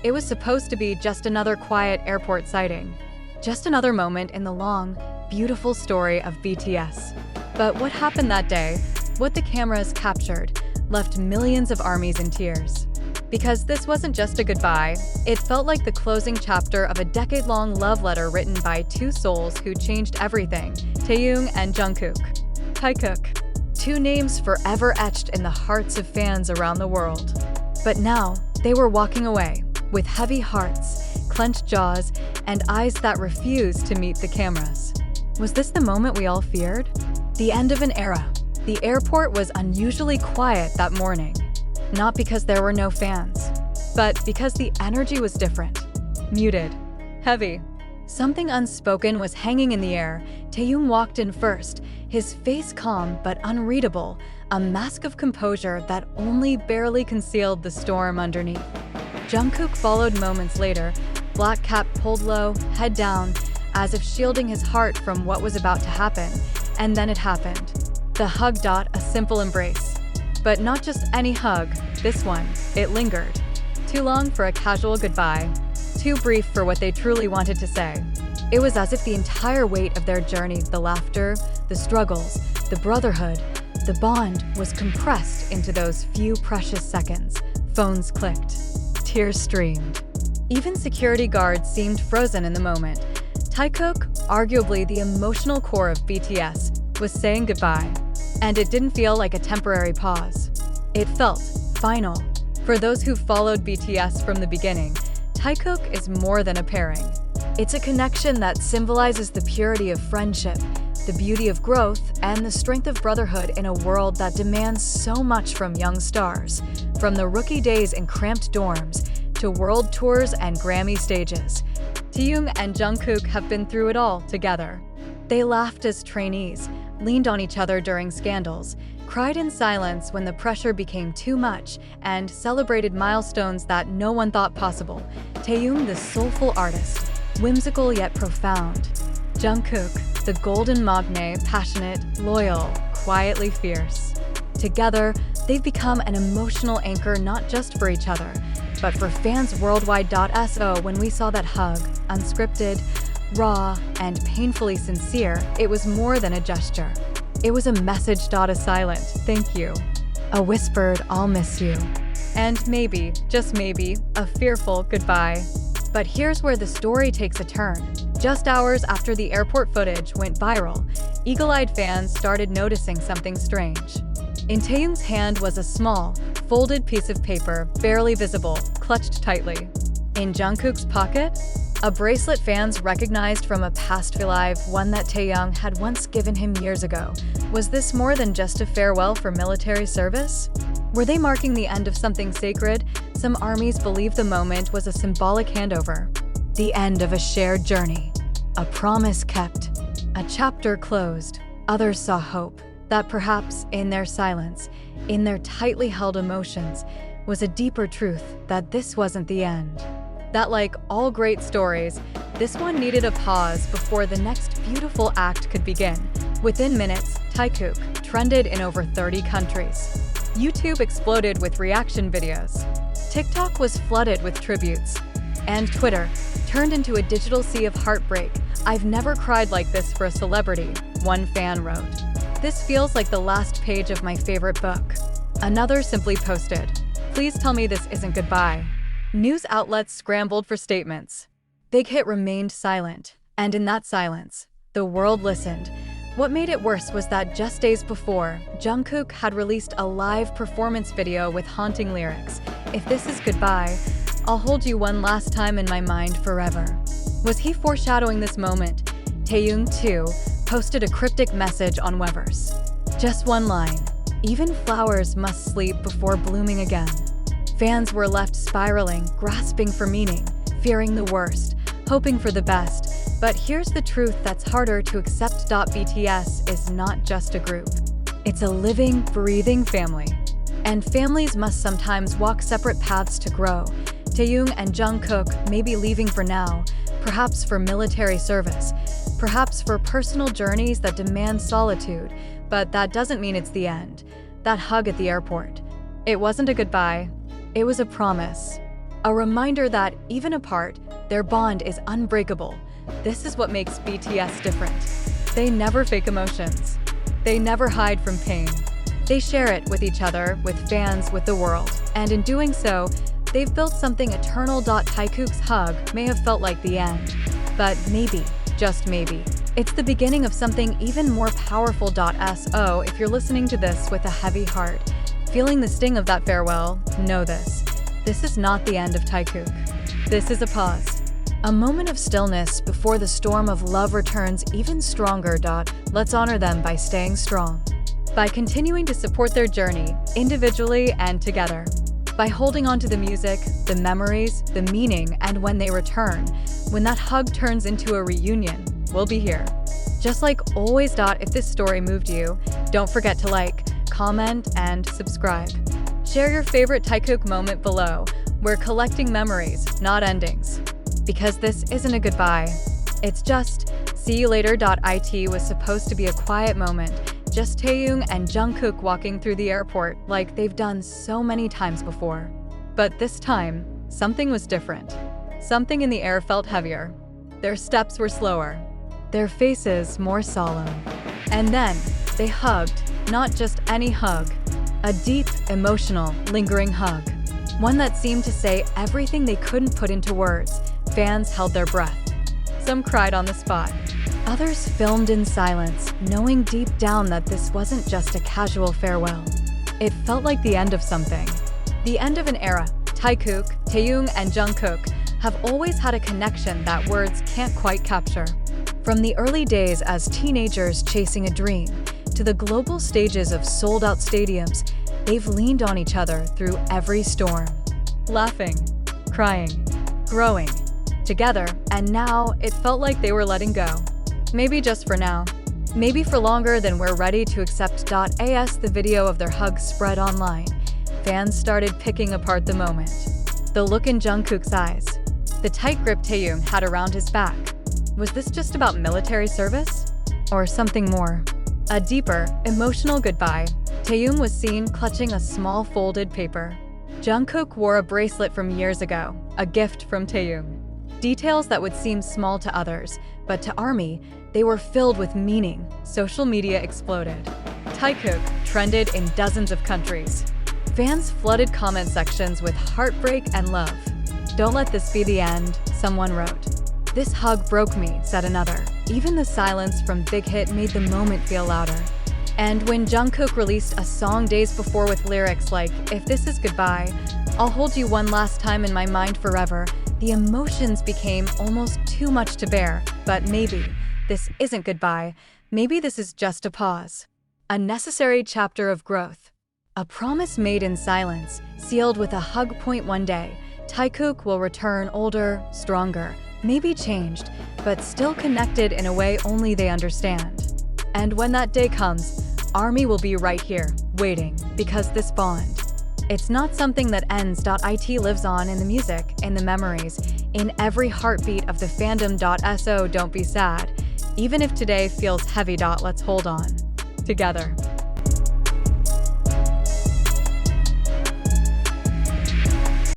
It was supposed to be just another quiet airport sighting. Just another moment in the long, beautiful story of BTS. But what happened that day, what the cameras captured, left millions of ARMYs in tears. Because this wasn't just a goodbye, it felt like the closing chapter of a decade-long love letter written by two souls who changed everything, Taehyung and Jungkook. Taekook. Two names forever etched in the hearts of fans around the world. But now, they were walking away, with heavy hearts, clenched jaws, and eyes that refused to meet the cameras. Was this the moment we all feared? The end of an era. The airport was unusually quiet that morning. Not because there were no fans, but because the energy was different. Muted. Heavy. Something unspoken was hanging in the air. Taehyung walked in first, his face calm but unreadable, a mask of composure that only barely concealed the storm underneath. Jungkook followed moments later, black cap pulled low, head down, as if shielding his heart from what was about to happen. And then it happened. The hug. A simple embrace. But not just any hug, this one, it lingered. Too long for a casual goodbye, too brief for what they truly wanted to say. It was as if the entire weight of their journey, the laughter, the struggles, the brotherhood, the bond was compressed into those few precious seconds. Phones clicked. Tears streamed. Even security guards seemed frozen in the moment. Taekook, arguably the emotional core of BTS, was saying goodbye. And it didn't feel like a temporary pause. It felt final. For those who followed BTS from the beginning, Taekook is more than a pairing. It's a connection that symbolizes the purity of friendship, the beauty of growth, and the strength of brotherhood in a world that demands so much from young stars. From the rookie days in cramped dorms to world tours and Grammy stages, Taehyung and Jungkook have been through it all together. They laughed as trainees, leaned on each other during scandals, cried in silence when the pressure became too much, and celebrated milestones that no one thought possible. Taehyung, the soulful artist, whimsical yet profound. Jungkook, the golden magne, passionate, loyal, quietly fierce. Together, they've become an emotional anchor not just for each other, but for fans worldwide. So when we saw that hug, unscripted, raw, and painfully sincere, it was more than a gesture. It was a message. A silent thank you, a whispered I'll miss you, and maybe, just maybe, a fearful goodbye. But here's where the story takes a turn. Just hours after the airport footage went viral, eagle-eyed fans started noticing something strange. In Taehyung's hand was a small, folded piece of paper, barely visible, clutched tightly. In Jungkook's pocket, a bracelet fans recognized from a past life, one that Taehyung had once given him years ago. Was this more than just a farewell for military service? Were they marking the end of something sacred? Some armies believed the moment was a symbolic handover. The end of a shared journey. A promise kept. A chapter closed. Others saw hope. That perhaps in their silence, in their tightly held emotions, was a deeper truth that this wasn't the end. That like all great stories, this one needed a pause before the next beautiful act could begin. Within minutes, Taekook trended in over 30 countries. YouTube exploded with reaction videos. TikTok was flooded with tributes. And Twitter turned into a digital sea of heartbreak. I've never cried like this for a celebrity, one fan wrote. This feels like the last page of my favorite book. Another simply posted, please tell me this isn't goodbye. News outlets scrambled for statements. Big Hit remained silent, and in that silence, the world listened. What made it worse was that just days before, Jungkook had released a live performance video with haunting lyrics. If this is goodbye, I'll hold you one last time in my mind forever. Was he foreshadowing this moment? Taehyung, too, posted a cryptic message on weverse. Just one line, even flowers must sleep before blooming again. Fans were left spiraling, grasping for meaning, fearing the worst, hoping for the best. But here's the truth that's harder to accept. BTS is not just a group. It's a living, breathing family. And families must sometimes walk separate paths to grow. Taehyung and Jungkook may be leaving for now, perhaps for military service, perhaps for personal journeys that demand solitude, but that doesn't mean it's the end. That hug at the airport, it wasn't a goodbye. It was a promise. A reminder that, even apart, their bond is unbreakable. This is what makes BTS different. They never fake emotions. They never hide from pain. They share it with each other, with fans, with the world. And in doing so, they've built something eternal. Taekook's hug may have felt like the end, but maybe, just maybe, it's the beginning of something even more powerful. So if you're listening to this with a heavy heart, feeling the sting of that farewell, know this. This is not the end of Taekook. This is a pause. A moment of stillness before the storm of love returns even stronger. Let's honor them by staying strong. By continuing to support their journey, individually and together. By holding on to the music, the memories, the meaning, and when they return, when that hug turns into a reunion, we'll be here. Just like always. If this story moved you, don't forget to like, comment, and subscribe. Share your favorite Taekook moment below. We're collecting memories, not endings. Because this isn't a goodbye. It's just, see you later. It was supposed to be a quiet moment. Just Taehyung and Jungkook walking through the airport like they've done so many times before. But this time, something was different. Something in the air felt heavier. Their steps were slower. Their faces more solemn. And then, they hugged, not just any hug. A deep, emotional, lingering hug. One that seemed to say everything they couldn't put into words. Fans held their breath. Some cried on the spot. Others filmed in silence, knowing deep down that this wasn't just a casual farewell. It felt like the end of something. The end of an era. Taekook, Taehyung, and Jungkook have always had a connection that words can't quite capture. From the early days as teenagers chasing a dream, to the global stages of sold-out stadiums, they've leaned on each other through every storm. Laughing, crying, growing, together, and now it felt like they were letting go. Maybe just for now. Maybe for longer than we're ready to accept. As the video of their hug spread online, fans started picking apart the moment. The look in Jungkook's eyes. The tight grip Taehyung had around his back. Was this just about military service? Or something more? A deeper, emotional goodbye. Taehyung was seen clutching a small folded paper. Jungkook wore a bracelet from years ago, a gift from Taehyung. Details that would seem small to others, but to ARMY, they were filled with meaning. Social media exploded. Taekook trended in dozens of countries. Fans flooded comment sections with heartbreak and love. "Don't let this be the end," someone wrote. "This hug broke me," said another. Even the silence from bighit made the moment feel louder. And when Jungkook released a song days before with lyrics like, "If this is goodbye, I'll hold you one last time in my mind forever," the emotions became almost too much to bear. But maybe this isn't goodbye. Maybe this is just a pause. A necessary chapter of growth. A promise made in silence, sealed with a hug. One day, Taekook will return older, stronger, maybe changed, but still connected in a way only they understand. And when that day comes, ARMY will be right here, waiting, because this bond, it's not something that ends. It lives on in the music, in the memories, in every heartbeat of the fandom. So don't be sad. Even if today feels heavy. Let's hold on. Together.